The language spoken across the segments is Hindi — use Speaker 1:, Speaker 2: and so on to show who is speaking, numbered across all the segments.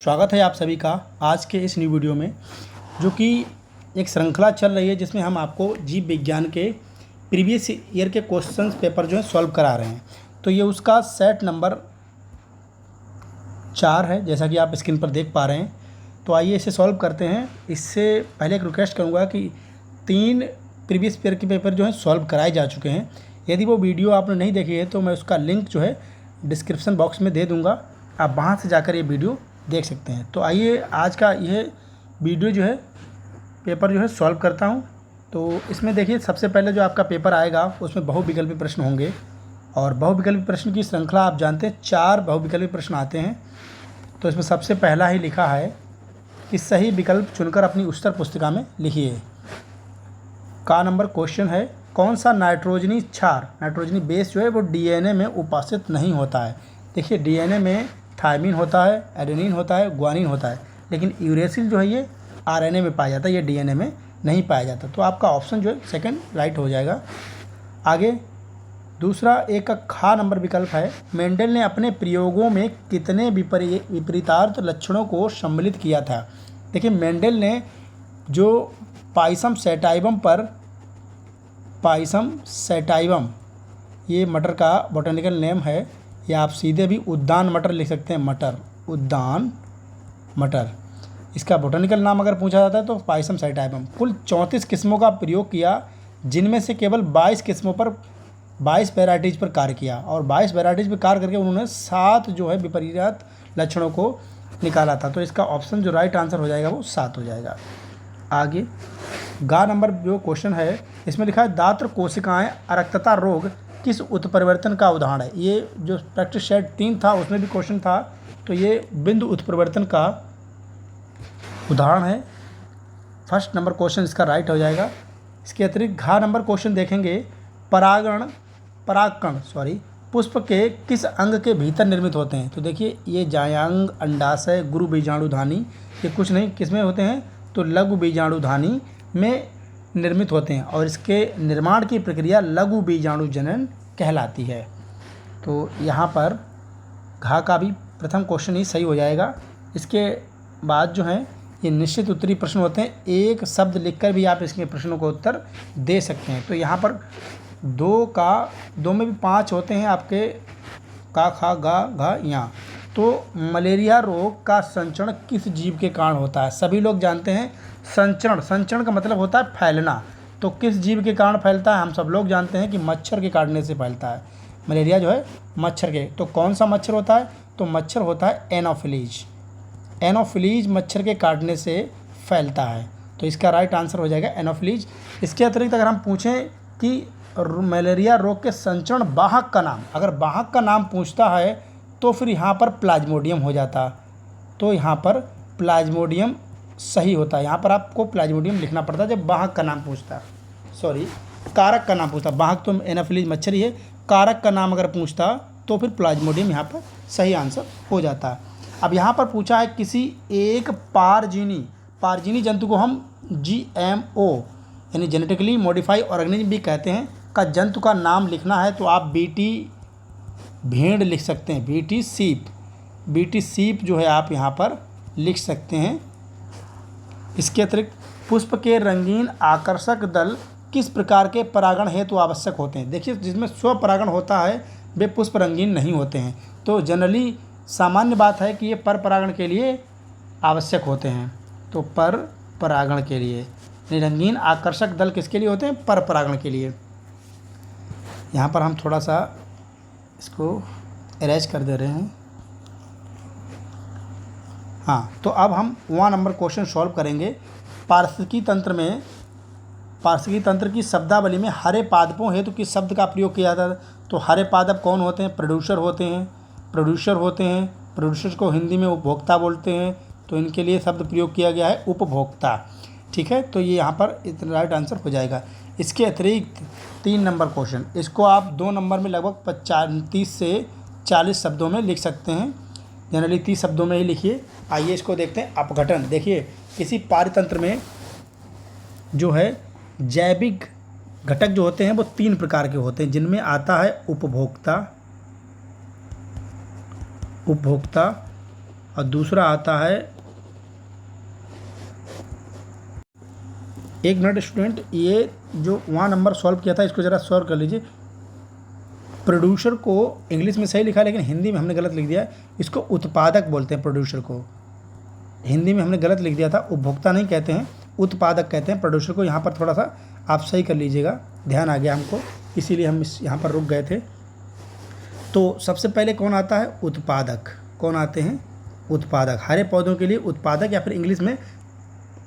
Speaker 1: स्वागत है आप सभी का आज के इस न्यू वीडियो में, जो कि एक श्रृंखला चल रही है जिसमें हम आपको जीव विज्ञान के प्रीवियस ईयर के क्वेश्चंस पेपर जो है सॉल्व करा रहे हैं। तो ये उसका सेट नंबर 4 है, जैसा कि आप स्क्रीन पर देख पा रहे हैं। तो आइए इसे सॉल्व करते हैं। इससे पहले एक रिक्वेस्ट करूँगा कि 3 प्रीवियस ईयर के पेपर जो हैं सॉल्व कराए जा चुके हैं। यदि वो वीडियो आपने नहीं देखी है तो मैं उसका लिंक जो है डिस्क्रिप्शन बॉक्स में दे दूँगा, आप वहाँ से जाकर ये वीडियो देख सकते हैं। तो आइए आज का यह वीडियो जो है पेपर जो है सॉल्व करता हूं। तो इसमें देखिए, सबसे पहले जो आपका पेपर आएगा उसमें बहुविकल्पी प्रश्न होंगे, और बहुविकल्पी प्रश्न की श्रृंखला आप जानते हैं 4 बहुविकल्पी प्रश्न आते हैं। तो इसमें सबसे पहला ही लिखा है कि सही विकल्प चुनकर अपनी उत्तर पुस्तिका में लिखिए। का नंबर क्वेश्चन है, कौन सा नाइट्रोजनी क्षार, नाइट्रोजनी बेस जो है वो डीएनए में उपासित नहीं होता है। देखिए, डीएनए में थायमिन होता है, एडेनिन होता है, ग्वानिन होता है, लेकिन यूरेसिल जो है ये आरएनए में पाया जाता है, ये डीएनए में नहीं पाया जाता। तो आपका ऑप्शन जो है सेकंड राइट हो जाएगा। आगे दूसरा एक का खा नंबर विकल्प है, मेंडल ने अपने प्रयोगों में कितने विपरीतार्थ लक्षणों को सम्मिलित किया था। देखिए, मेंडल ने जो पाइसम सैटाइवम ये मटर का बोटेनिकल नेम है, या आप सीधे भी उद्यान मटर लिख सकते हैं। उद्यान मटर इसका बोटेनिकल नाम अगर पूछा जाता है तो पाइसम सैटाइवम। कुल 34 किस्मों का प्रयोग किया, जिनमें से केवल 22 वेराइटीज़ पर कार्य किया, और 22 वेराइटीज़ पर कार्य करके उन्होंने 7 जो है विपरीत लक्षणों को निकाला था। तो इसका ऑप्शन जो राइट आंसर हो जाएगा वो 7 हो जाएगा। आगे गा नंबर जो क्वेश्चन है, इसमें लिखा है दात्र कोशिकाएं अरक्तता रोग किस उत्परिवर्तन का उदाहरण है। ये जो प्रैक्टिस सेट 3 था उसमें भी क्वेश्चन था, तो ये बिंदु उत्परिवर्तन का उदाहरण है। फर्स्ट नंबर क्वेश्चन इसका राइट हो जाएगा। इसके अतिरिक्त घा नंबर क्वेश्चन देखेंगे, परागकण पुष्प के किस अंग के भीतर निर्मित होते हैं। तो देखिए, ये जायांग, अंडाशय, गुरु बीजाणुधानी, ये कुछ नहीं किस में होते हैं, तो लघु बीजाणुधानी में निर्मित होते हैं, और इसके निर्माण की प्रक्रिया लघु बीजाणु जनन कहलाती है। तो यहाँ पर घा का भी प्रथम क्वेश्चन ही सही हो जाएगा। इसके बाद जो है ये निश्चित उत्तरी प्रश्न होते हैं, एक शब्द लिखकर भी आप इसके प्रश्नों को उत्तर दे सकते हैं। तो यहाँ पर 2 में भी 5 होते हैं आपके, का, खा, गा, घा, यहाँ। तो मलेरिया रोग का संचरण किस जीव के कारण होता है। सभी लोग जानते हैं संचरण का मतलब होता है फैलना। तो किस जीव के कारण फैलता है, हम सब लोग जानते हैं कि मच्छर के काटने से फैलता है मलेरिया जो है, मच्छर के। तो कौन सा मच्छर होता है, तो मच्छर होता है एनोफिलीज मच्छर के काटने से फैलता है। तो इसका राइट आंसर हो जाएगा एनोफिलीज। इसके अतिरिक्त अगर हम पूछें कि मलेरिया रोग के संचरण वाहक का नाम, अगर वाहक का नाम पूछता है तो फिर यहाँ पर प्लाज्मोडियम हो जाता। तो यहाँ पर प्लाज्मोडियम सही होता है। यहाँ पर आपको प्लाज्मोडियम लिखना पड़ता है जब वाहक का नाम पूछता, कारक का नाम पूछता। वाहक तो एनोफिलीज मच्छर ही है, कारक का नाम अगर पूछता तो फिर प्लाज्मोडियम यहाँ पर सही आंसर हो जाता है। अब यहाँ पर पूछा है किसी एक पारजीनी जंतु को हम GMO यानी जेनेटिकली मॉडिफाई ऑर्गेनिज्म भी कहते हैं का जंतु का नाम लिखना है, तो आप BT भेड़ लिख सकते हैं, BT सीप जो है आप यहाँ पर लिख सकते हैं। इसके अतिरिक्त पुष्प के रंगीन आकर्षक दल किस प्रकार के परागण हेतु आवश्यक होते हैं। देखिए, जिसमें स्वपरागण होता है वे पुष्प रंगीन नहीं होते हैं। तो जनरली सामान्य बात है कि ये पर परागण के लिए आवश्यक होते हैं। तो पर परागण के लिए, रंगीन आकर्षक दल किसके लिए होते हैं, पर परागण के लिए। यहाँ पर हम थोड़ा सा इसको अरेंज कर दे रहे हैं। हाँ, तो अब हम 1 नंबर क्वेश्चन सॉल्व करेंगे। पारिस्थितिकी तंत्र की शब्दावली में हरे पादपों हेतु किस शब्द का प्रयोग किया जाता है। तो हरे पादप कौन होते हैं, प्रोड्यूसर होते हैं। प्रोड्यूसर को हिंदी में उपभोक्ता बोलते हैं, तो इनके लिए शब्द प्रयोग किया गया है उपभोक्ता। ठीक है, तो ये यहाँ पर राइट आंसर हो जाएगा। इसके अतिरिक्त 3 नंबर क्वेश्चन, इसको आप 2 नंबर में लगभग 30 से 40 शब्दों में लिख सकते हैं। जनरली 30 शब्दों में ही लिखिए। आइए इसको देखते हैं। अपघटन, देखिए किसी पारतंत्र में जो है जैविक घटक जो होते हैं वो 3 प्रकार के होते हैं, जिनमें आता है उपभोक्ता, और दूसरा आता है, एक मिनट स्टूडेंट, ये जो वहाँ नंबर सॉल्व किया था इसको ज़रा सॉल्व कर लीजिए। प्रोड्यूसर को इंग्लिश में सही लिखा है लेकिन हिंदी में हमने गलत लिख दिया है। इसको उत्पादक बोलते हैं, प्रोड्यूसर को हिंदी में हमने गलत लिख दिया था, उपभोक्ता नहीं कहते हैं, उत्पादक कहते हैं प्रोड्यूसर को। यहाँ पर थोड़ा सा आप सही कर लीजिएगा, ध्यान आ गया हमको, इसीलिए हम यहाँ पर रुक गए थे। तो सबसे पहले कौन आता है? उत्पादक। कौन आते हैं? उत्पादक। हरे पौधों के लिए उत्पादक या फिर इंग्लिश में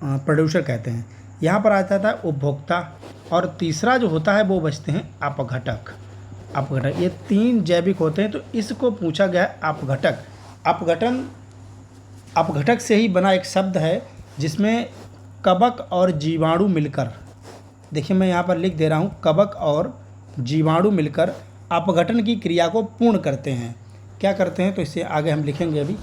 Speaker 1: प्रोड्यूसर कहते हैं। यहाँ पर आ जाता है उपभोक्ता, और तीसरा जो होता है वो बचते हैं अपघटक। अपघटक, ये 3 जैविक होते हैं, तो इसको पूछा गया है अपघटक। अपघटक से ही बना एक शब्द है जिसमें कवक और जीवाणु मिलकर, देखिए मैं यहाँ पर लिख दे रहा हूँ, कवक और जीवाणु मिलकर अपघटन की क्रिया को पूर्ण करते हैं। क्या करते हैं? तो इससे आगे हम लिखेंगे अभी।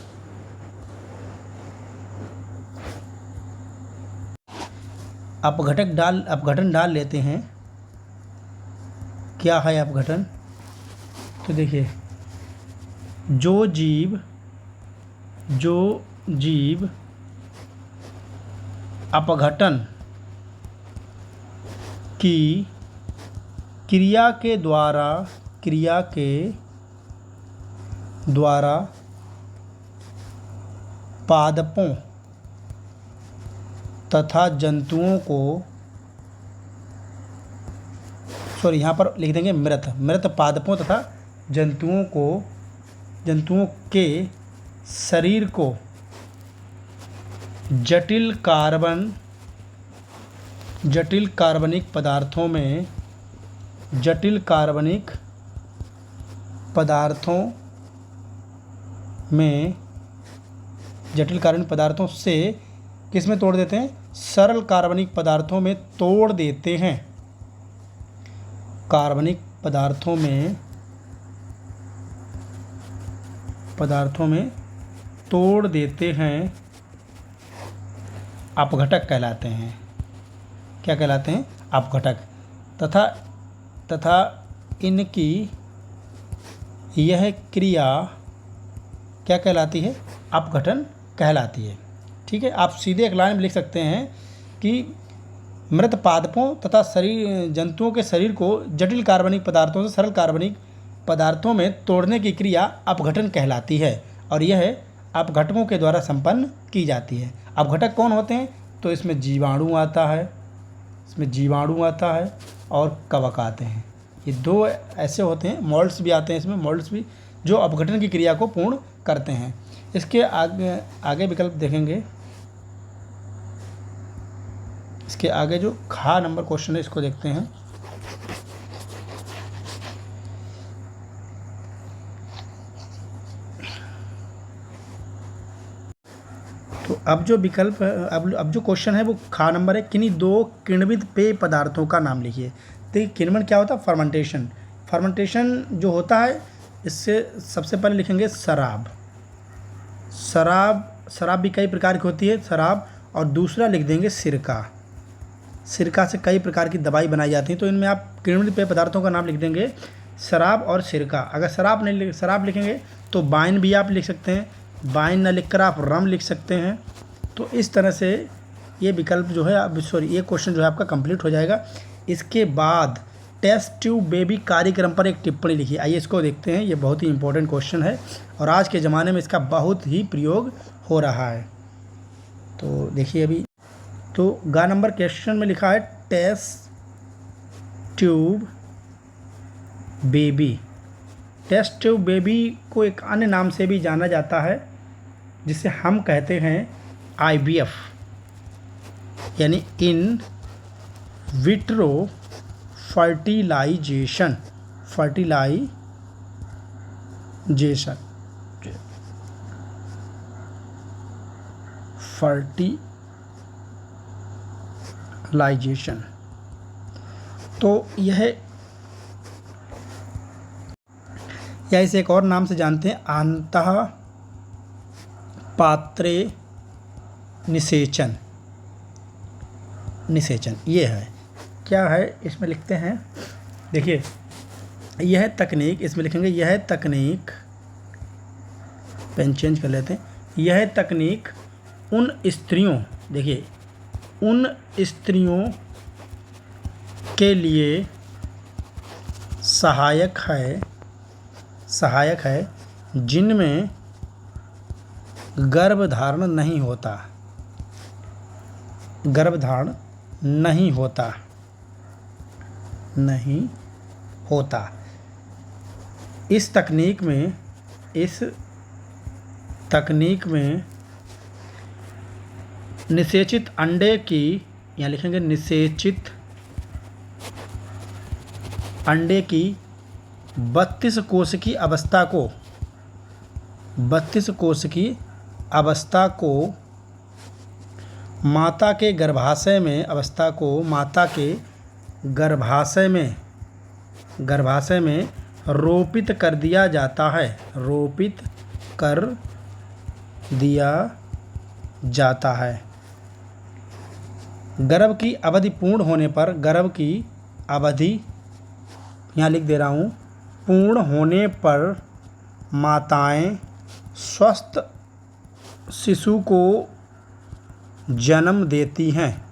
Speaker 1: अपघटन डाल लेते हैं। क्या है अपघटन? तो देखिए, जो जीव अपघटन की क्रिया के द्वारा पादपों तथा जंतुओं को, सॉरी यहाँ पर लिख देंगे मृत पादपों तथा जंतुओं के शरीर को जटिल कार्बनिक पदार्थों से किस में तोड़ देते हैं? सरल कार्बनिक पदार्थों में तोड़ देते हैं। कार्बनिक पदार्थों में तोड़ देते हैं, अपघटक कहलाते हैं। क्या कहलाते हैं? अपघटक। तथा इनकी यह क्रिया क्या कहलाती है? अपघटन कहलाती है। ठीक है, आप सीधे एक लाइन में लिख सकते हैं कि मृत पादपों तथा जंतुओं के शरीर को जटिल कार्बनिक पदार्थों से सरल कार्बनिक पदार्थों में तोड़ने की क्रिया अपघटन कहलाती है, और यह अपघटकों के द्वारा संपन्न की जाती है। अपघटक कौन होते हैं? तो इसमें जीवाणु आता है और कवक आते हैं। ये 2 ऐसे होते हैं। मोल्ड्स भी आते हैं इसमें, मोल्ड्स भी, जो अपघटन की क्रिया को पूर्ण करते हैं। इसके आगे विकल्प देखेंगे। इसके आगे जो खा नंबर क्वेश्चन है इसको देखते हैं। तो अब जो विकल्प, अब जो क्वेश्चन है वो खा नंबर है। किन्हीं 2 किण्वित पेय पदार्थों का नाम लिखिए। तो किण्वन क्या होता है? फर्मेंटेशन। फर्मेंटेशन जो होता है, इससे सबसे पहले लिखेंगे शराब भी कई प्रकार की होती है, शराब। और दूसरा लिख देंगे सिरका से कई प्रकार की दवाई बनाई जाती है। तो इनमें आप किण्वित पेय पदार्थों का नाम लिख देंगे शराब और सिरका। अगर शराब लिखेंगे तो वाइन भी आप लिख सकते हैं, वाइन ना लिखकर आप रम लिख सकते हैं। तो इस तरह से ये विकल्प जो है, ये क्वेश्चन जो है आपका कंप्लीट हो जाएगा। इसके बाद टेस्ट ट्यूब बेबी कार्यक्रम पर एक टिप्पणी लिखिए। आइए इसको देखते हैं। ये बहुत ही इंपॉर्टेंट क्वेश्चन है और आज के ज़माने में इसका बहुत ही प्रयोग हो रहा है। तो देखिए अभी, तो गा नंबर क्वेश्चन में लिखा है test tube baby. Test tube baby को एक अन्य नाम से भी जाना जाता है जिसे हम कहते हैं IVF, यानी इन विट्रो फर्टिलाइजेशन। तो यह या इसे एक और नाम से जानते हैं अंतः पात्रे निषेचन। ये है, क्या है इसमें लिखते हैं। देखिए यह तकनीक, इसमें लिखेंगे यह तकनीक, पेन चेंज कर लेते हैं। यह तकनीक उन स्त्रियों, देखिए, उन स्त्रियों के लिए सहायक है जिनमें गर्भधारण नहीं होता। इस तकनीक में निषेचित अंडे की, यहाँ लिखेंगे निषेचित अंडे की 32 कोशिकी अवस्था को माता के गर्भाशय में रोपित कर दिया जाता है। गर्भ की अवधि पूर्ण होने पर, यहाँ लिख दे रहा हूँ, पूर्ण होने पर माताएं स्वस्थ शिशु को जन्म देती हैं।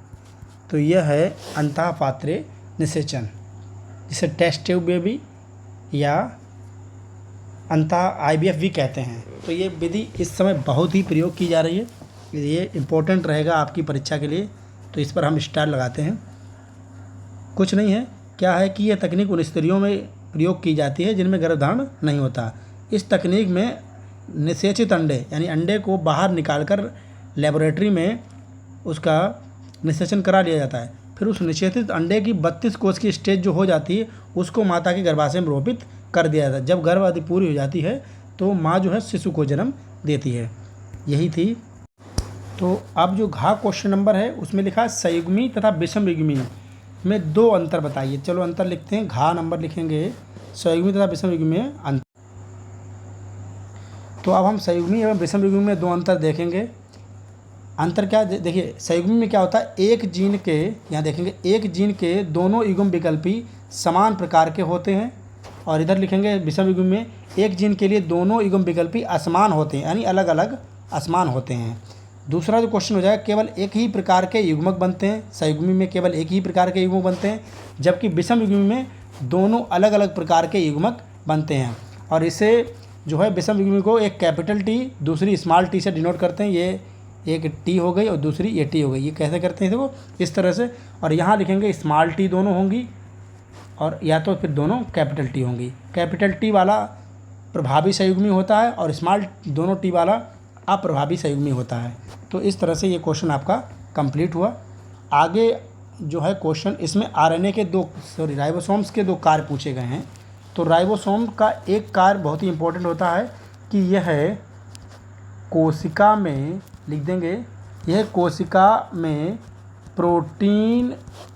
Speaker 1: तो यह है अंतःपात्रे निषेचन, जिसे टेस्ट ट्यूब बेबी या IVF भी कहते हैं। तो ये विधि इस समय बहुत ही प्रयोग की जा रही है, ये इम्पोर्टेंट रहेगा आपकी परीक्षा के लिए, तो इस पर हम स्टार लगाते हैं। कुछ नहीं है, क्या है कि यह तकनीक उन स्त्रियों में प्रयोग की जाती है जिनमें गर्भधारण नहीं होता। इस तकनीक में निषेचित अंडे, यानी अंडे को बाहर निकालकर लेबोरेटरी में उसका निषेचन करा लिया जाता है। फिर उस निषेचित अंडे की 32 कोष की स्टेज जो हो जाती है, उसको माता के गर्भाशय में रोपित कर दिया जाता है। जब गर्भ अवधि पूरी हो जाती है तो माँ जो है शिशु को जन्म देती है। यही थी। तो अब जो घ क्वेश्चन नंबर है उसमें लिखा है संयुग्मी तथा विषमयुग्मी में 2 अंतर बताइए। चलो अंतर लिखते हैं। घ नंबर लिखेंगे संयुग्मी तथा विषमयुग्मी में अंतर। तो अब हम संयुग्मी एवं विषमयुग्मी में 2 अंतर देखेंगे। अंतर क्या, देखिए संयुग्मी में क्या होता है, एक जीन के, यहाँ देखेंगे, एक जीन के दोनों युग्म विकल्पी समान प्रकार के होते हैं। और इधर लिखेंगे विषमयुग्मी में एक जीन के लिए दोनों युग्म विकल्पी असमान होते हैं, यानी अलग अलग असमान होते हैं। दूसरा जो क्वेश्चन हो जाएगा, केवल एक ही प्रकार के युग्मक बनते हैं। संयुग्मी में केवल एक ही प्रकार के युग्मक बनते हैं, जबकि विषमयुग्मी में दोनों अलग अलग प्रकार के युग्मक बनते हैं। और इसे जो है विषमयुग्मी को एक कैपिटल टी दूसरी स्मॉल टी से डिनोट करते हैं। ये एक टी हो गई और दूसरी ये टी हो गई। ये कैसे करते हैं देखो, इस तरह से। और यहाँ लिखेंगे स्मॉल टी दोनों होंगी और या तो फिर दोनों कैपिटल टी होंगी। कैपिटल टी वाला प्रभावी संयुग्मी होता है और स्मॉल दोनों टी वाला अप्रभावी संयुग्मी होता है। तो इस तरह से ये क्वेश्चन आपका कंप्लीट हुआ। आगे जो है क्वेश्चन, इसमें आरएनए के राइबोसोम्स के 2 कार्य पूछे गए हैं। तो राइबोसोम का एक कार्य बहुत ही इंपॉर्टेंट होता है कि यह कोशिका में, लिख देंगे, यह कोशिका में प्रोटीन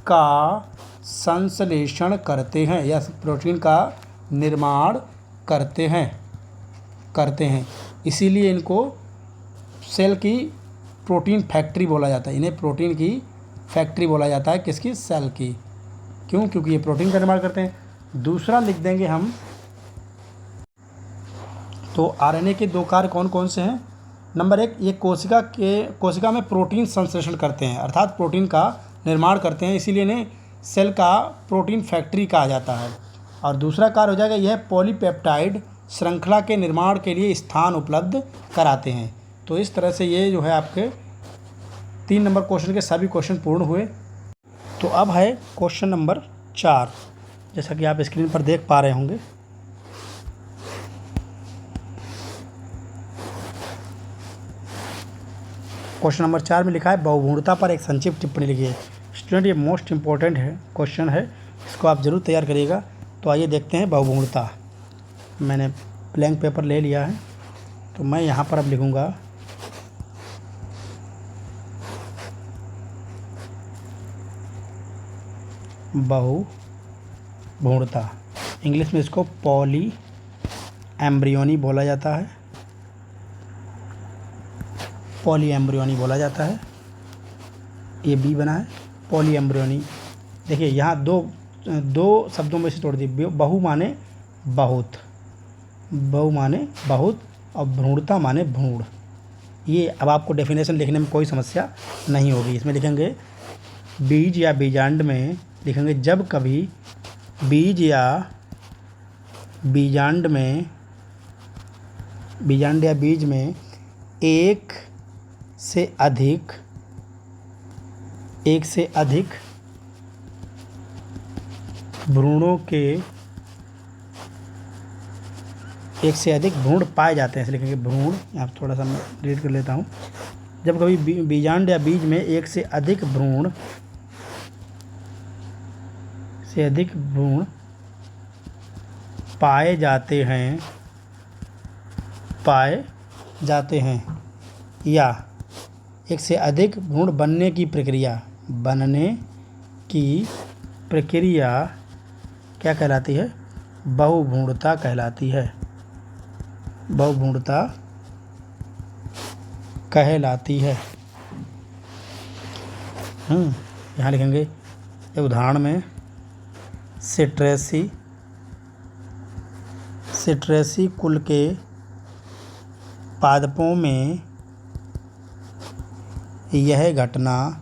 Speaker 1: का संश्लेषण करते हैं या प्रोटीन का निर्माण करते हैं। इसीलिए इनको सेल की प्रोटीन फैक्ट्री बोला जाता है। इन्हें प्रोटीन की फैक्ट्री बोला जाता है, किसकी, सेल की। क्यों? क्योंकि ये प्रोटीन का निर्माण करते हैं। दूसरा लिख देंगे हम, तो आरएनए के 2 कार्य कौन कौन से हैं। नंबर 1, ये कोशिका में प्रोटीन संश्लेषण करते हैं, अर्थात प्रोटीन का निर्माण करते हैं, इसीलिए इन्हें सेल का प्रोटीन फैक्ट्री कहा जाता है। और दूसरा कार्य हो जाएगा, यह पॉलीपेप्टाइड श्रृंखला के निर्माण के लिए स्थान उपलब्ध कराते हैं। तो इस तरह से ये जो है आपके 3 नंबर क्वेश्चन के सभी क्वेश्चन पूर्ण हुए। तो अब है क्वेश्चन नंबर 4, जैसा कि आप स्क्रीन पर देख पा रहे होंगे। क्वेश्चन नंबर 4 में लिखा है बहुभुणता पर एक संक्षिप्त टिप्पणी लिखिए। स्टूडेंट, ये मोस्ट इम्पोर्टेंट है क्वेश्चन है, इसको आप ज़रूर तैयार करिएगा। तो आइए देखते हैं बहुभुणता। मैंने ब्लैंक पेपर ले लिया है, तो मैं यहाँ पर अब लिखूँगा बहुभुणता। इंग्लिश में इसको पॉली एम्ब्रियोनी बोला जाता है, पॉली एम्ब्रियोनी बोला जाता है। ये बी बना है, पॉली एम्ब्रियोनी। देखिए यहाँ दो शब्दों में से तोड़ दी। बहु माने बहुत, बहु माने बहुत, और भ्रूणता माने भ्रूण। ये अब आपको डेफिनेशन लिखने में कोई समस्या नहीं होगी। इसमें लिखेंगे बीज या बीजांड में, लिखेंगे जब कभी बीज या बीजांड में, बीजांड या बीज में एक से अधिक भ्रूणों के, एक से अधिक भ्रूण पाए जाते हैं, इसलिए लिखेंगे भ्रूण। आप थोड़ा सा मैं रीड कर लेता हूँ। जब कभी बीजांड या बीज में एक से अधिक भ्रूण पाए जाते हैं या एक से अधिक भ्रूण बनने की प्रक्रिया क्या कहलाती है? बहुभ्रूणता कहलाती है। बहुभ्रूणता कहलाती है। यहाँ लिखेंगे एक उदाहरण में सिट्रेसी कुल के पादपों में यह घटना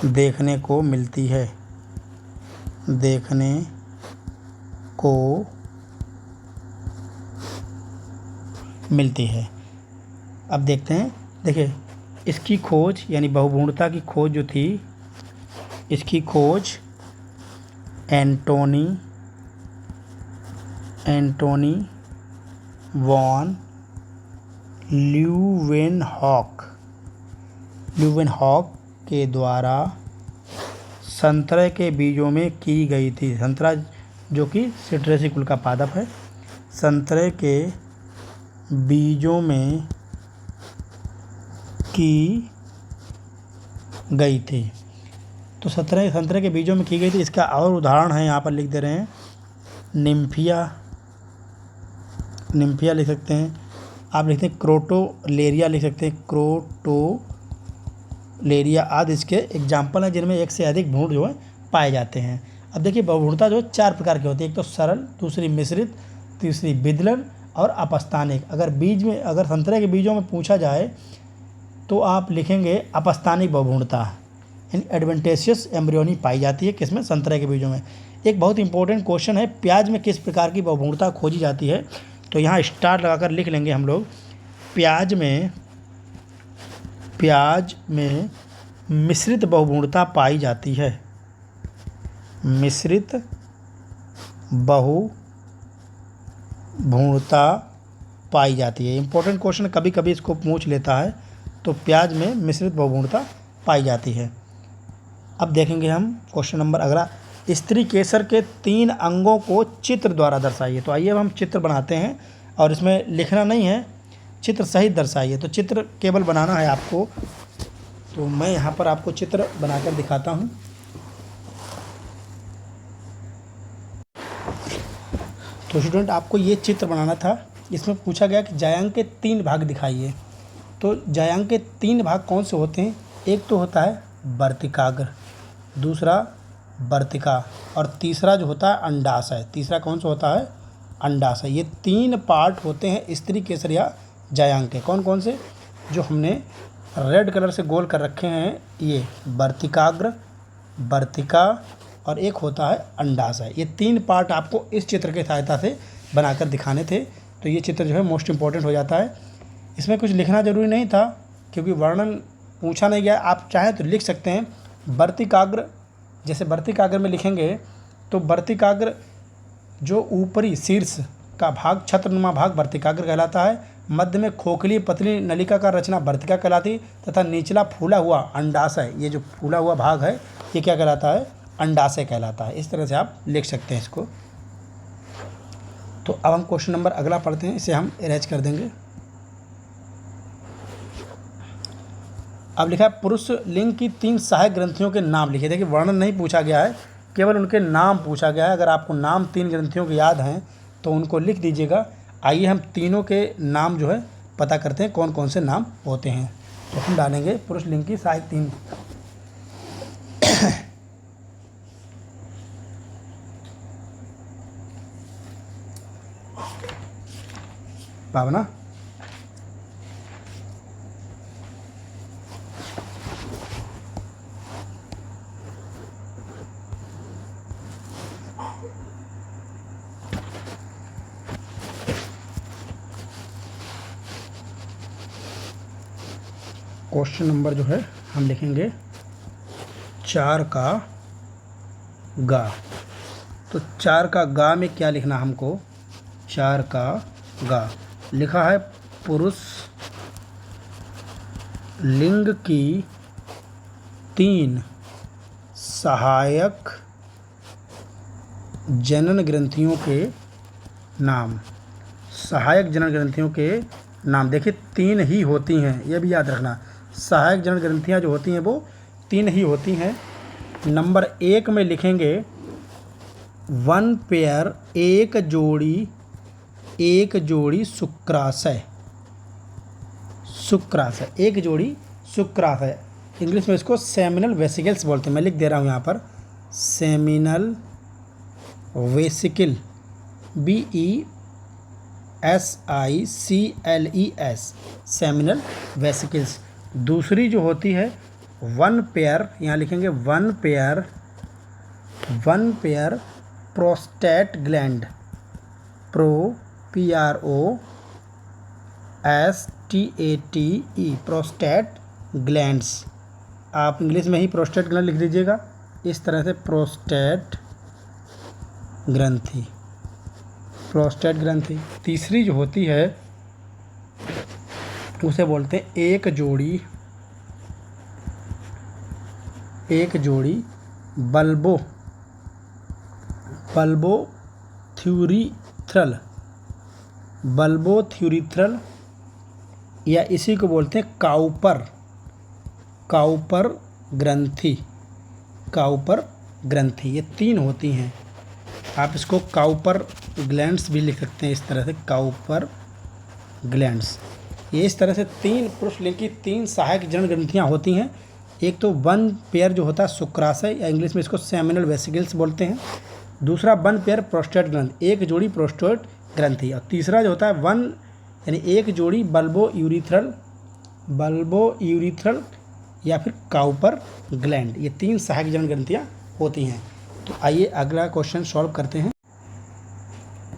Speaker 1: देखने को मिलती है। अब देखते हैं, देखिए इसकी खोज यानी बहुभ्रूणता की खोज जो थी, इसकी खोज एंटोनी वॉन ल्यूवेनहॉक के द्वारा संतरे के बीजों में की गई थी। संतरा जो कि सिट्रेसी कुल का पादप है, संतरे के बीजों में की गई थी। तो संतरे के बीजों में की गई थी। इसका और उदाहरण है, यहाँ पर लिख दे रहे हैं निम्फिया लिख सकते हैं। आप लिखते हैं क्रोटोलेरिया लिख सकते हैं, क्रोटोलेरिया आदि इसके एग्जाम्पल हैं जिनमें एक से अधिक भ्रूण जो है पाए जाते हैं। अब देखिए बहुभ्रूणता जो 4 प्रकार की होती है, एक तो सरल, दूसरी मिश्रित, तीसरी विदलन और अपस्थानिक। अगर संतरे के बीजों में पूछा जाए तो आप लिखेंगे अपस्थानिक बहुभ्रूणता, यानी एडवेंटेशियस एम्ब्रियोनी पाई जाती है किसमें? संतरे के बीजों में। एक बहुत इंपॉर्टेंट क्वेश्चन है, प्याज में किस प्रकार की बहुभ्रूणता खोजी जाती है? तो यहाँ स्टार लगाकर लिख लेंगे हम लोग। प्याज में मिश्रित बहुभ्रूणता पाई जाती है। मिश्रित बहुभ्रूणता पाई जाती है। इंपॉर्टेंट क्वेश्चन कभी कभी इसको पूछ लेता है। तो प्याज में मिश्रित बहुभ्रूणता पाई जाती है। अब देखेंगे हम क्वेश्चन नंबर अगला, स्त्री केसर के 3 अंगों को चित्र द्वारा दर्शाइए। तो आइए अब हम चित्र बनाते हैं, और इसमें लिखना नहीं है, चित्र सहित दर्शाइए। तो चित्र केवल बनाना है आपको। तो मैं यहाँ पर आपको चित्र बनाकर दिखाता हूँ। तो स्टूडेंट आपको ये चित्र बनाना था। इसमें पूछा गया कि जायांग के 3 भाग दिखाइए। तो जायांग के 3 भाग कौन से होते हैं? एक तो होता है वर्तिकाग्र, दूसरा वर्तिका, और तीसरा जो होता है अंडाशय। तीसरा कौन सा होता है? अंडाशय। ये 3 पार्ट होते हैं स्त्री केसर या जायांग के। कौन कौन से? जो हमने रेड कलर से गोल कर रखे हैं, ये वर्तिकाग्र, वर्तिका और एक होता है अंडाशय। ये 3 पार्ट आपको इस चित्र की सहायता से बनाकर दिखाने थे। तो ये चित्र जो है मोस्ट इम्पॉर्टेंट हो जाता है। इसमें कुछ लिखना ज़रूरी नहीं था क्योंकि वर्णन पूछा नहीं गया। आप चाहें तो लिख सकते हैं वर्तिकाग्र। जैसे वर्तिकाग्र में लिखेंगे तो वर्तिकाग्र जो ऊपरी शीर्ष का भाग, छत्रनुमा भाग वर्तिकाग्र कहलाता है। मध्य में खोखली पतली नलिका का रचना वर्तिका कहलाती है, तथा निचला फूला हुआ अंडाशय, ये जो फूला हुआ भाग है ये क्या कहलाता है? अंडाशय कहलाता है। इस तरह से आप लिख सकते हैं इसको। तो अब हम क्वेश्चन नंबर अगला पढ़ते हैं, इसे हम इरेज कर देंगे। अब लिखा है पुरुष लिंग की 3 सहायक ग्रंथियों के नाम लिखे। देखिए वर्णन नहीं पूछा गया है, केवल उनके नाम पूछा गया है। अगर आपको नाम 3 ग्रंथियों के याद हैं तो उनको लिख दीजिएगा। आइए हम तीनों के नाम जो है पता करते हैं कौन कौन से नाम होते हैं। तो हम डालेंगे पुरुष लिंग की सहायक 3। भावना, क्वेश्चन नंबर जो है हम लिखेंगे 4 का गा। तो 4 का गा में क्या लिखना हमको? 4 का गा लिखा है पुरुष लिंग की 3 सहायक जनन ग्रंथियों के नाम। सहायक जनन ग्रंथियों के नाम देखिए 3 ही होती हैं, यह भी याद रखना। सहायक जनन ग्रंथियां जो होती हैं वो 3 ही होती हैं। नंबर 1 में लिखेंगे 1 पेयर, एक जोड़ी शुक्राशय। शुक्राशय, एक जोड़ी शुक्राशय। इंग्लिश में इसको सेमिनल वेसिकल्स बोलते हैं। मैं लिख दे रहा हूँ यहाँ पर seminal vesicle, BESICLES, seminal vesicles. दूसरी जो होती है 1 पेयर, यहाँ लिखेंगे 1 pair prostate gland, PROSTATE, prostate glands. आप इंग्लिश में ही प्रोस्टेट ग्लैंड लिख दीजिएगा इस तरह से, प्रोस्टेट ग्रंथि, प्रोस्टेट ग्रंथि। तीसरी जो होती है उसे बोलते हैं एक जोड़ी बल्बोथ्यूरिथ्रल, या इसी को बोलते हैं काउपर ग्रंथि। ये 3 होती हैं। आप इसको काउपर ग्लैंड्स भी लिख सकते हैं इस तरह से, काउपर ग्लैंड्स। ये इस तरह से 3 पुरुष लिंग की 3 सहायक जनन ग्रंथियाँ होती हैं। एक तो 1 पेयर जो होता है शुक्राशय, या इंग्लिश में इसको सेमिनल वेसिकल्स बोलते हैं। दूसरा 1 पेयर प्रोस्टेट ग्रंथ, एक जोड़ी प्रोस्टेट ग्रंथि। और तीसरा जो होता है 1 यानी एक जोड़ी बल्बो यूरिथ्रल या फिर काउपर ग्लैंड। ये 3 सहायक जनन ग्रंथियाँ होती हैं। तो आइए अगला क्वेश्चन सॉल्व करते हैं।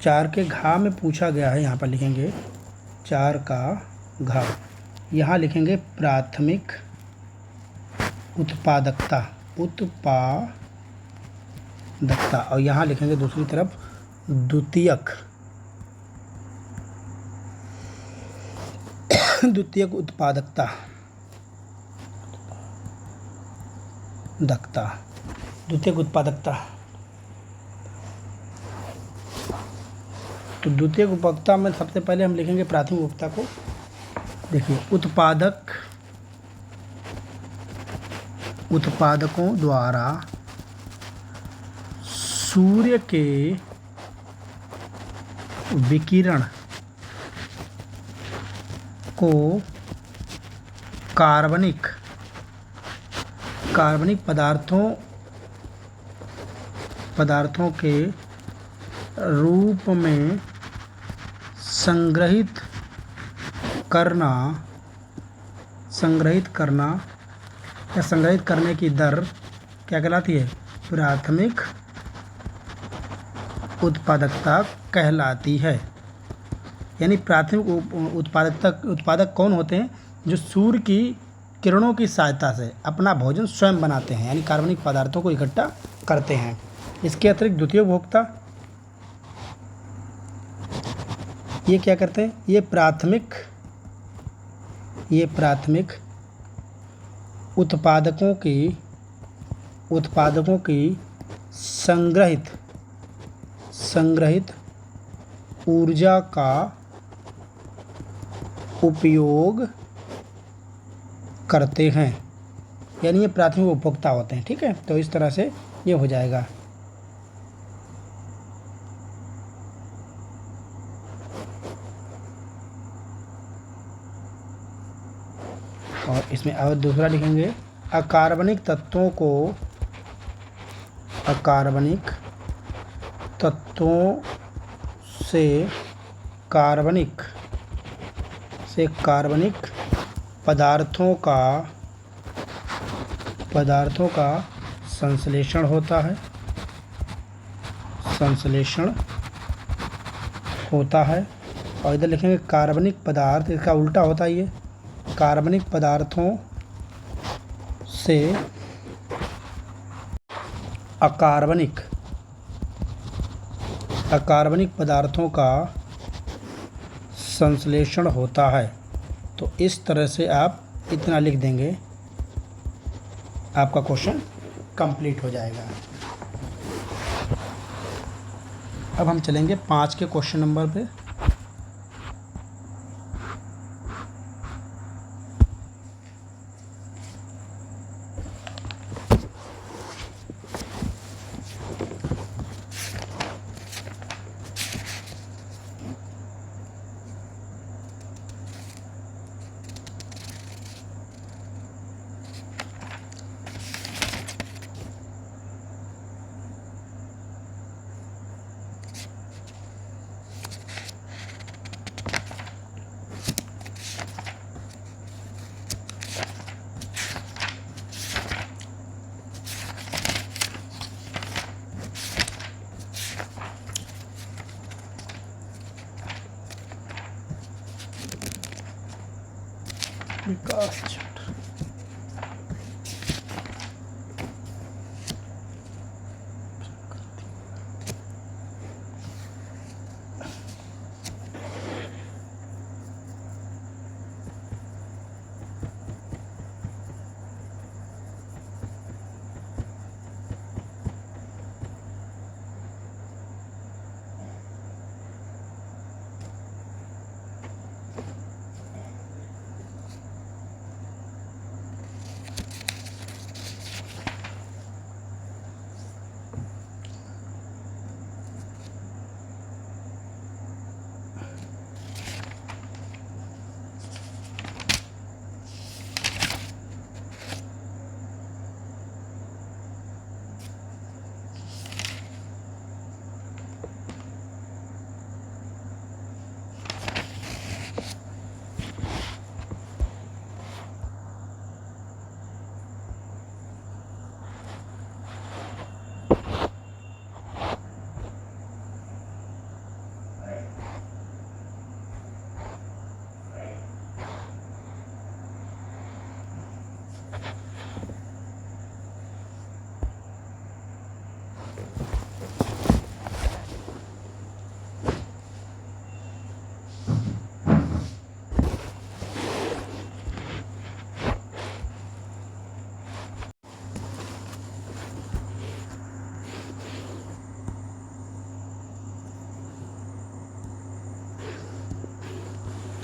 Speaker 1: 4 के घा में पूछा गया है, यहाँ पर लिखेंगे 4 का घा। यहाँ लिखेंगे प्राथमिक उत्पादकता, और यहाँ लिखेंगे दूसरी तरफ द्वितीयक उत्पादकता। तो द्वितीयक उत्पादकता में सबसे पहले हम लिखेंगे प्राथमिक उत्पादकता को। देखिए उत्पादकों द्वारा सूर्य के विकिरण को कार्बनिक पदार्थों के रूप में संग्रहित करने की दर क्या कहलाती है? प्राथमिक उत्पादकता कहलाती है। यानी प्राथमिक उत्पादक कौन होते हैं? जो सूर्य की किरणों की सहायता से अपना भोजन स्वयं बनाते हैं, यानी कार्बनिक पदार्थों को इकट्ठा करते हैं। इसके अतिरिक्त द्वितीय उपभोक्ता ये क्या करते हैं? ये प्राथमिक उत्पादकों की संग्रहित ऊर्जा का उपयोग करते हैं, यानी ये प्राथमिक उपभोक्ता होते हैं। ठीक है, तो इस तरह से ये हो जाएगा। और इसमें और दूसरा लिखेंगे अकार्बनिक तत्वों से कार्बनिक पदार्थों का संश्लेषण होता है। और इधर लिखेंगे कार्बनिक पदार्थ, इसका उल्टा होता है ये अकार्बनिक पदार्थों से अकार्बनिक पदार्थों का संश्लेषण होता है। तो इस तरह से आप इतना लिख देंगे, आपका क्वेश्चन कंप्लीट हो जाएगा। अब हम चलेंगे 5 के क्वेश्चन नंबर पे। विकास चैप्टर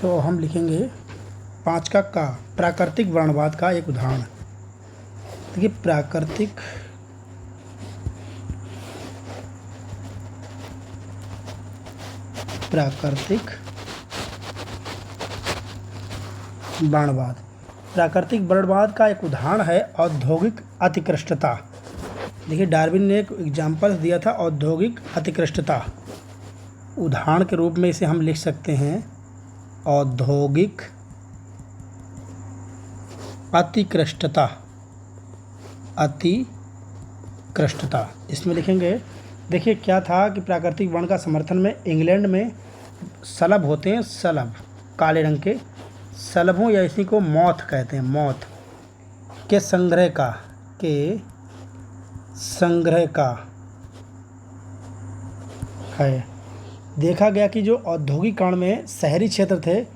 Speaker 1: तो हम लिखेंगे 5 का प्राकृतिक वर्णवाद का एक उदाहरण। देखिए, प्राकृतिक वर्णवाद। प्राकृतिक वर्णवाद का एक उदाहरण है औद्योगिक अतिकृष्टता। देखिए, डार्विन ने एक एग्जाम्पल दिया था, औद्योगिक अतिकृष्टता। उदाहरण के रूप में इसे हम लिख सकते हैं औद्योगिक अतिकृष्टता। इसमें लिखेंगे, देखिए क्या था कि प्राकृतिक वर्ण का समर्थन में इंग्लैंड में सलब होते हैं, सलब काले रंग के सलभों या इसी को मॉथ कहते हैं, मॉथ के संग्रह का है। देखा गया कि जो औद्योगिकरण में शहरी क्षेत्र थे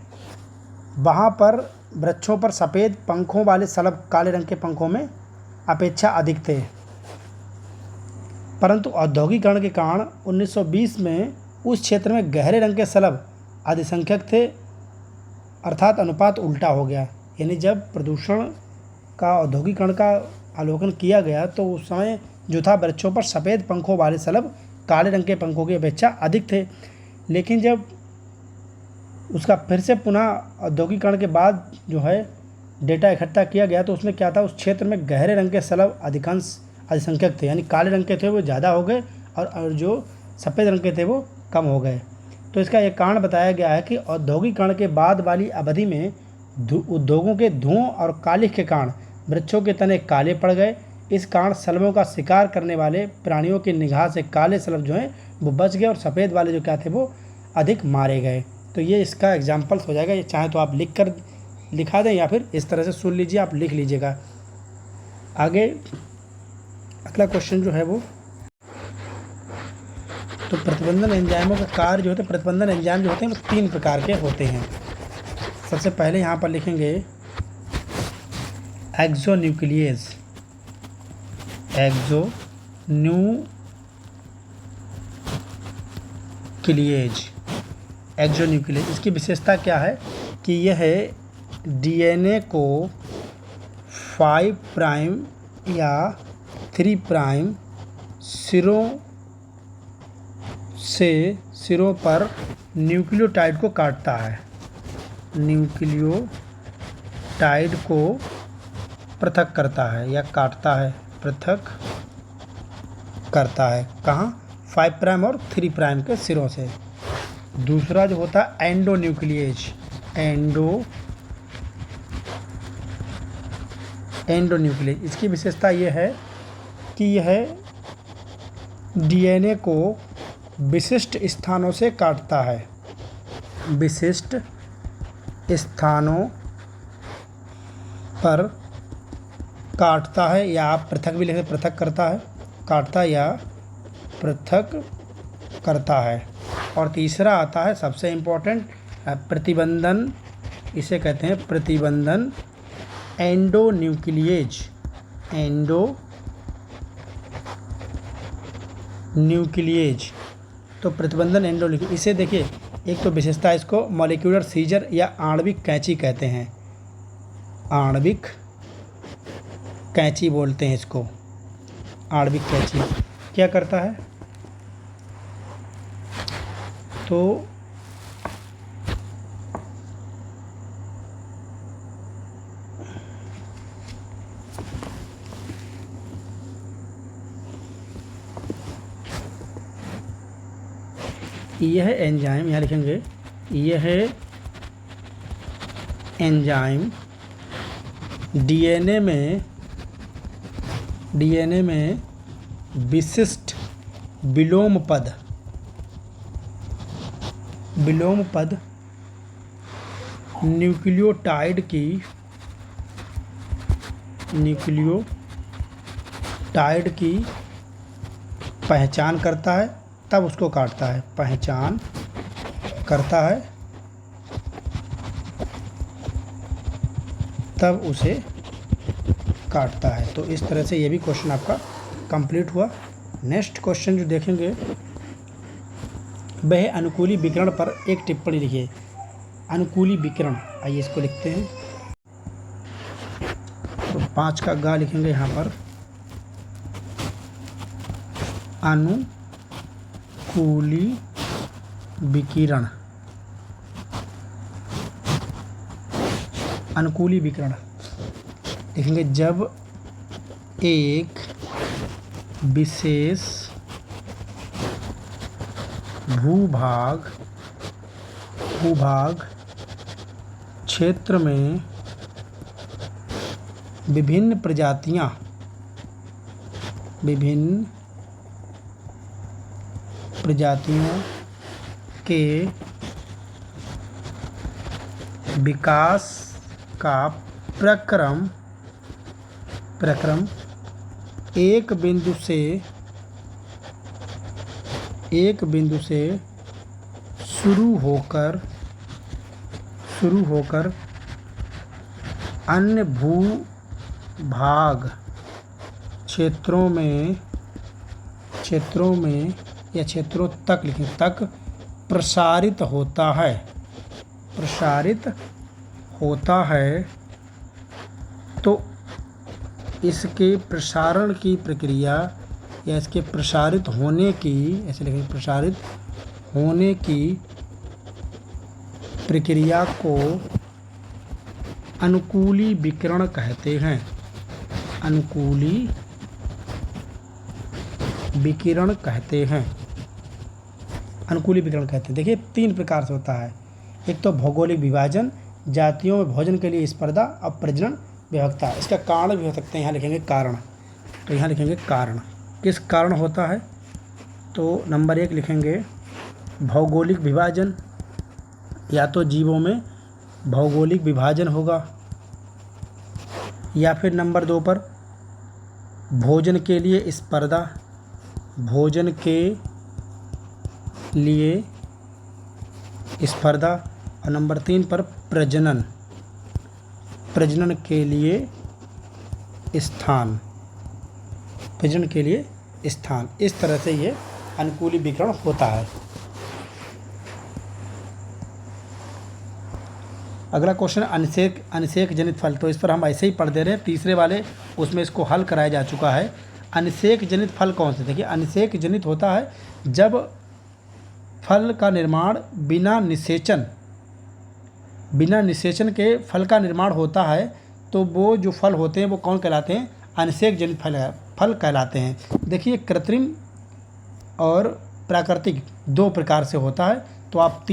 Speaker 1: वहाँ पर वृक्षों पर सफ़ेद पंखों वाले सलब काले रंग के पंखों में अपेक्षा अधिक थे, परंतु औद्योगिकरण के कारण 1920 में उस क्षेत्र में गहरे रंग के सलब अधिसंख्यक थे, अर्थात अनुपात उल्टा हो गया। यानी जब प्रदूषण का औद्योगिकरण का अवलोकन किया गया तो उस समय जो था वृक्षों पर सफ़ेद पंखों वाले सलब काले रंग के पंखों की अपेक्षा अधिक थे। लेकिन जब उसका फिर से पुनः औद्योगिकरण के बाद जो है डेटा इकट्ठा किया गया तो उसमें क्या था, उस क्षेत्र में गहरे रंग के सलब अधिसंख्यक थे, यानी काले रंग के थे वो ज़्यादा हो गए और जो सफ़ेद रंग के थे वो कम हो गए। तो इसका एक कारण बताया गया है कि औद्योगिकरण के बाद वाली अवधि में उद्योगों के धुओं और कालिख के कारण वृक्षों के तने काले पड़ गए। इस कारण सलबों का शिकार करने वाले प्राणियों की निगाह से काले सलब जो हैं वो बच गए और सफ़ेद वाले जो क्या थे वो अधिक मारे गए। तो ये इसका एग्जाम्पल्स हो जाएगा। ये चाहे तो आप लिख कर लिखा दें या फिर इस तरह से सुन लीजिए, आप लिख लीजिएगा। आगे अगला क्वेश्चन जो है वो, तो प्रतिबंधन एंजाइमों का कार्य जो होते हैं, प्रतिबंधन एंजाइम जो होते हैं वो 3 प्रकार के होते हैं। सबसे पहले यहाँ पर लिखेंगे एक्सोन्यूक्लियेज, एक्सोन्यूक्लियेज। इसकी विशेषता क्या है कि यह डीएनए को 5 प्राइम या 3 प्राइम सिरों पर न्यूक्लियोटाइड को काटता है, न्यूक्लियोटाइड को पृथक करता है या काटता है, पृथक करता है। कहाँ? 5 प्राइम और 3 प्राइम के सिरों से। दूसरा जो होता है एंडोन्यूक्लियेज। इसकी विशेषता ये है कि यह डीएनए को विशिष्ट स्थानों से काटता है, विशिष्ट स्थानों पर काटता है, या आप पृथक भी लिखें, पृथक करता है, काटता या पृथक करता है। और तीसरा आता है सबसे इम्पोर्टेंट प्रतिबंधन, इसे कहते हैं प्रतिबंधन एंडोन्यूक्लियेज। तो प्रतिबंधन एंडोन्यूक्लियेज, इसे देखिए, एक तो विशेषता, इसको मॉलिक्यूलर सीजर या आणविक कैंची कहते हैं, आणविक कैंची बोलते हैं इसको। आणविक कैंची क्या करता है? तो यह एंजाइम, यहाँ लिखेंगे, यह एंजाइम डीएनए में विशिष्ट विलोम पद न्यूक्लियोटाइड की पहचान करता है, तब उसको काटता है, पहचान करता है तब उसे काटता है। तो इस तरह से ये भी क्वेश्चन आपका कंप्लीट हुआ। नेक्स्ट क्वेश्चन जो देखेंगे वह अनुकूली विकिरण पर एक टिप्पणी लिखिए। अनुकूली विकिरण, आइए इसको लिखते हैं। तो 5 का गा लिखेंगे यहाँ पर, अनुकूली विकिरण। अनुकूली विकिरण लिखेंगे जब एक विशेष भूभाग क्षेत्र में विभिन्न प्रजातियों के विकास का प्रक्रम एक बिंदु से शुरू होकर अन्य भूभाग क्षेत्रों तक लिखें, तक प्रसारित होता है। तो इसके प्रसारण की प्रक्रिया या इसके प्रसारित होने की, ऐसे लिखें, प्रसारित होने की प्रक्रिया को अनुकूली विकिरण कहते हैं। अनुकूली विकिरण कहते हैं। देखिए 3 प्रकार से होता है। एक तो भौगोलिक विभाजन, जातियों में भोजन के लिए स्पर्धा और प्रजनन विभक्ता। इसका कारण भी हो सकते हैं, यहाँ लिखेंगे कारण। तो यहाँ लिखेंगे कारण, किस कारण होता है? तो नंबर 1 लिखेंगे भौगोलिक विभाजन, या तो जीवों में भौगोलिक विभाजन होगा, या फिर नंबर 2 पर भोजन के लिए स्पर्धा, भोजन के लिए स्पर्धा, और नंबर 3 पर प्रजनन, प्रजनन के लिए स्थान, प्रजनन के लिए स्थान। इस तरह से ये अनुकूली विकर्ण होता है। अगला क्वेश्चन अनिषेक जनित फल, तो इस पर हम ऐसे ही पढ़ दे रहे हैं। तीसरे वाले उसमें इसको हल कराया जा चुका है। अनिषेक जनित फल कौन से? देखिए, अनिषेक जनित होता है जब फल का निर्माण बिना निषेचन के फल का निर्माण होता है, तो वो जो फल होते हैं वो कौन कहलाते हैं? अनिषेक जनित फल कहलाते हैं। देखिए, कृत्रिम और प्राकृतिक 2 प्रकार से होता है। तो आप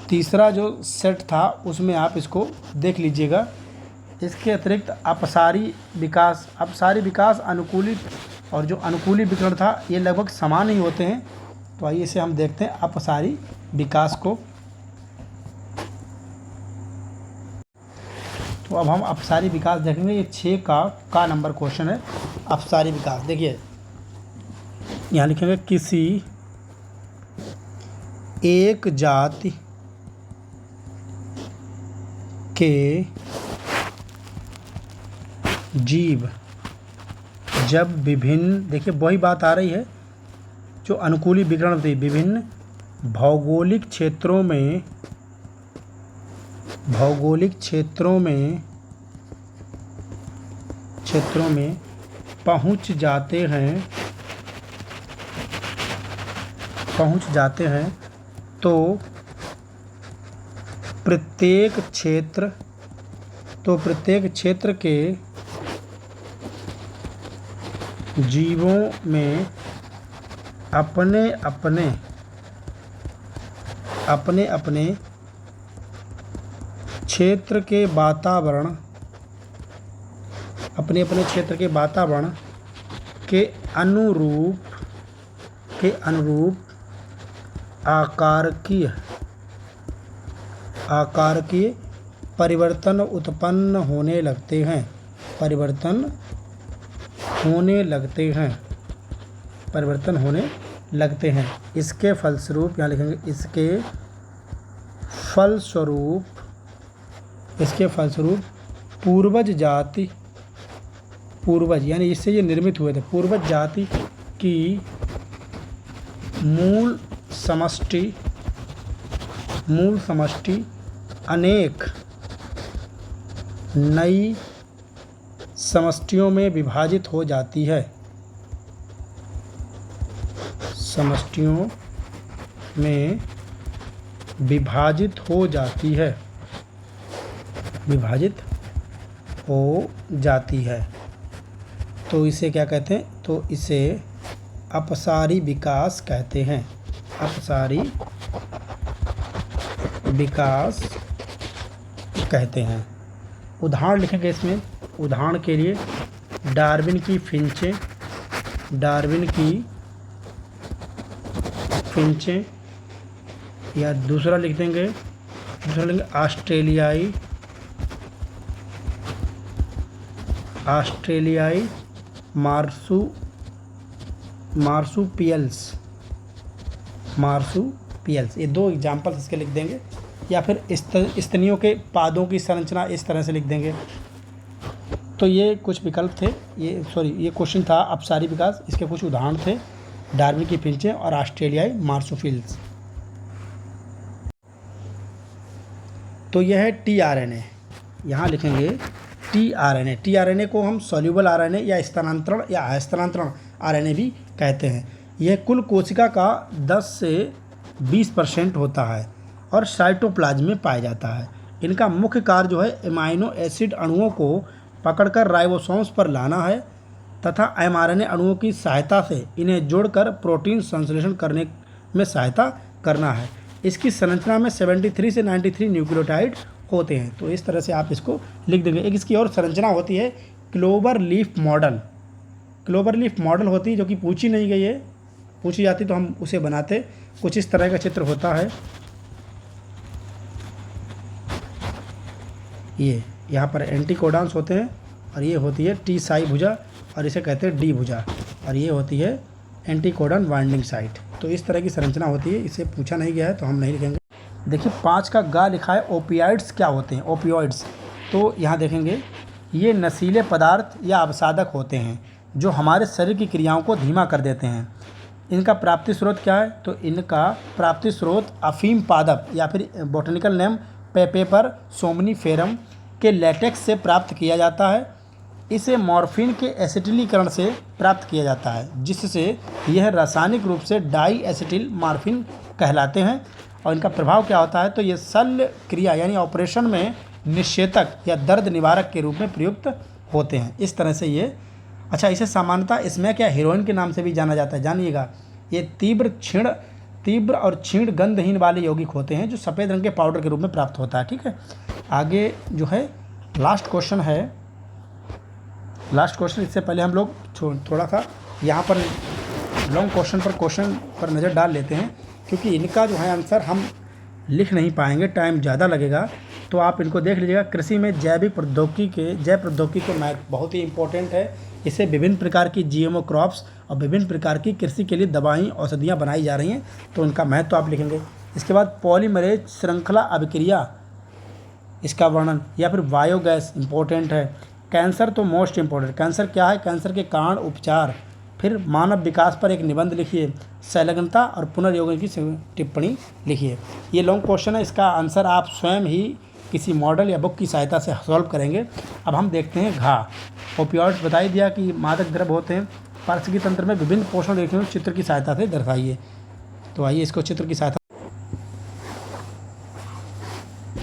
Speaker 1: तीसरा जो सेट था उसमें आप इसको देख लीजिएगा। इसके अतिरिक्त अपसारी विकास अनुकूलित और जो अनुकूली विकर्ण था ये लगभग समान ही होते हैं। तो आइए इसे हम देखते हैं अपसारी विकास को। तो अब हम अपसारी विकास देखेंगे। ये 6 का नंबर क्वेश्चन है। अपसारी विकास देखिए, यहाँ लिखेंगे किसी एक जाति के जीव जब विभिन्न, देखिए वही बात आ रही है जो अनुकूली विकर्ण थी, विभिन्न भौगोलिक क्षेत्रों में पहुंच जाते हैं तो प्रत्येक क्षेत्र के जीवों में अपने अपने क्षेत्र के वातावरण के अनुरूप आकारकीय परिवर्तन उत्पन्न होने लगते हैं। इसके फलस्वरूप, यहाँ लिखेंगे इसके फलस्वरूप पूर्वज यानी इससे ये निर्मित हुए थे, पूर्वज जाति की मूल समष्टि अनेक नई समष्टियों में विभाजित हो जाती है। तो इसे क्या कहते हैं? तो इसे अपसारी विकास कहते हैं। अपसारी विकास कहते हैं। उदाहरण लिखेंगे इसमें। उदाहरण के लिए डार्विन की फिंचें, या दूसरा लिख देंगे ऑस्ट्रेलियाई मार्सुपियल्स। ये 2 एग्जाम्पल्स इसके लिख देंगे। या फिर स्तनियों के पादों की संरचना इस तरह से लिख देंगे। तो ये कुछ विकल्प थे, ये क्वेश्चन था अपसारी विकास। इसके कुछ उदाहरण थे, डार्विन की फिंचें और ऑस्ट्रेलियाई मार्सुपियल्स। तो यह है टीआरएनए। यहाँ लिखेंगे टीआरएनए। टीआरएनए को हम सॉल्यूबल आरएनए या स्थानांतरण या हस्तांतरण आरएनए भी कहते हैं। यह कुल कोशिका का 10 से 20% होता है और साइटोप्लाज्म में पाया जाता है। इनका मुख्य कार्य जो है एमाइनो एसिड अणुओं को पकड़कर राइबोसोम्स पर लाना है तथा एमआरएनए अणुओं की सहायता से इन्हें जोड़कर प्रोटीन संश्लेषण करने में सहायता करना है। इसकी संरचना में 73 से 93 न्यूक्लियोटाइड होते हैं। तो इस तरह से आप इसको लिख देंगे। एक इसकी और संरचना होती है clover leaf model. Clover leaf model होती है जो कि पूछी नहीं गई है, पूछी जाती तो हम उसे बनाते। कुछ इस तरह का चित्र होता है। ये यहाँ पर एंटीकोडॉन्स होते हैं और ये होती है टी साई भुजा और इसे कहते हैं डी भुजा, और ये होती है एंटीकोडॉन बाइंडिंग साइट। तो इस तरह की संरचना होती है। इसे पूछा नहीं गया है तो हम नहीं लिखेंगे। देखिए 5 का गा लिखा है ओपियाइड्स क्या होते हैं, ओपियोइड्स। तो यहाँ देखेंगे ये नशीले पदार्थ या अवसादक होते हैं जो हमारे शरीर की क्रियाओं को धीमा कर देते हैं। इनका प्राप्ति स्रोत क्या है, तो इनका प्राप्ति स्रोत अफीम पादप या फिर बोटेनिकल नेम पेपर सोमनीफेरम के लेटेक्स से प्राप्त किया जाता है। इसे मॉर्फिन के एसिटिलीकरण से प्राप्त किया जाता है, जिससे यह रासायनिक रूप से डाई एसिटिल मॉर्फिन कहलाते हैं। और इनका प्रभाव क्या होता है, तो ये शल्य क्रिया यानी ऑपरेशन में निषेधक या दर्द निवारक के रूप में प्रयुक्त होते हैं। इस तरह से ये अच्छा, इसे सामान्यतः इसमें क्या हीरोइन के नाम से भी जाना जाता है, जानिएगा। ये तीव्र और क्षीण गंधहीन वाले यौगिक होते हैं जो सफ़ेद रंग के पाउडर के रूप में प्राप्त होता है। ठीक है, आगे जो है लास्ट क्वेश्चन है। लास्ट क्वेश्चन, इससे पहले हम लोग थोड़ा सा यहाँ पर लॉन्ग क्वेश्चन पर नज़र डाल लेते हैं, क्योंकि इनका जो है आंसर हम लिख नहीं पाएंगे, टाइम ज़्यादा लगेगा। तो आप इनको देख लीजिएगा। कृषि में जैव प्रौद्योगिकी को मैथ बहुत ही इंपॉर्टेंट है। इससे विभिन्न प्रकार की जीएमओ क्रॉप्स और विभिन्न प्रकार की कृषि के लिए दवाएं औषधियाँ बनाई जा रही हैं, तो उनका महत्व आप लिखेंगे। इसके बाद पॉलीमरेज श्रृंखला अभिक्रिया, इसका वर्णन, या फिर बायोगैस इंपॉर्टेंट है। कैंसर तो मोस्ट इंपॉर्टेंट, कैंसर क्या है, कैंसर के कारण उपचार। फिर मानव विकास पर एक निबंध लिखिए। संलग्नता और पुनर्योजन की टिप्पणी लिखिए। ये लॉन्ग क्वेश्चन है, इसका आंसर आप स्वयं ही किसी मॉडल या बुक की सहायता से सॉल्व करेंगे। अब हम देखते हैं घा। ओपियॉइड्स बता ही दिया कि मादक द्रव्य होते हैं। पारिस्थितिकी तंत्र में विभिन्न पोषण रेखाओं को चित्र की सहायता से दर्शाइए। तो आइए इसको चित्र की सहायता।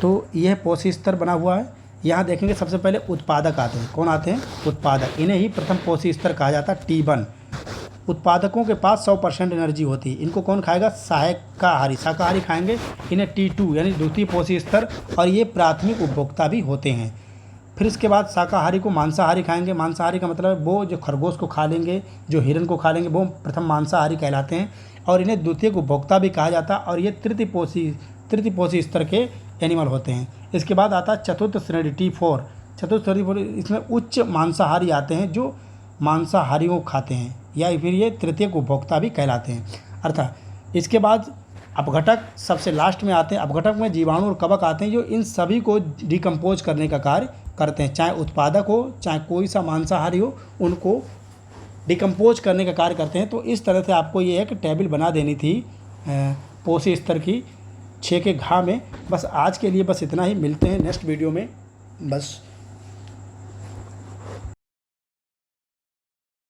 Speaker 1: तो यह पोषी स्तर बना हुआ है। यहाँ देखेंगे सबसे पहले उत्पादक आते हैं। कौन आते हैं, उत्पादक। इन्हें ही प्रथम पोषी स्तर कहा जाता है, T1। उत्पादकों के पास 100% एनर्जी होती है। इनको कौन खाएगा, शाकाहारी खाएंगे। इन्हें T2 यानी द्वितीय पोषी स्तर, और ये प्राथमिक उपभोक्ता भी होते हैं। फिर इसके बाद शाकाहारी को मांसाहारी खाएंगे। मांसाहारी का मतलब है वो जो खरगोश को खा लेंगे, जो हिरन को खा लेंगे, वो प्रथम मांसाहारी कहलाते हैं, और इन्हें द्वितीय उपभोक्ता भी कहा जाता है। और ये तृतीय पोषी स्तर के एनिमल होते हैं। इसके बाद आता है चतुर्थ श्रेणी T4। चतुर्थ श्रेणी, इसमें उच्च मांसाहारी आते हैं जो मांसाहारियों को खाते हैं, या फिर ये तृतीय उपभोक्ता भी कहलाते हैं। अर्थात इसके बाद अपघटक सबसे लास्ट में आते हैं। अपघटक में जीवाणु और कवक आते हैं जो इन सभी को डिकम्पोज करने का कार्य करते हैं। चाहे उत्पादक हो, चाहे कोई सा मांसाहारी हो, उनको डिकम्पोज करने का कार्य करते हैं। तो इस तरह से आपको ये एक टेबल बना देनी थी पोषी स्तर की 6 के घा में। बस आज के लिए बस इतना ही, मिलते हैं नेक्स्ट वीडियो में। बस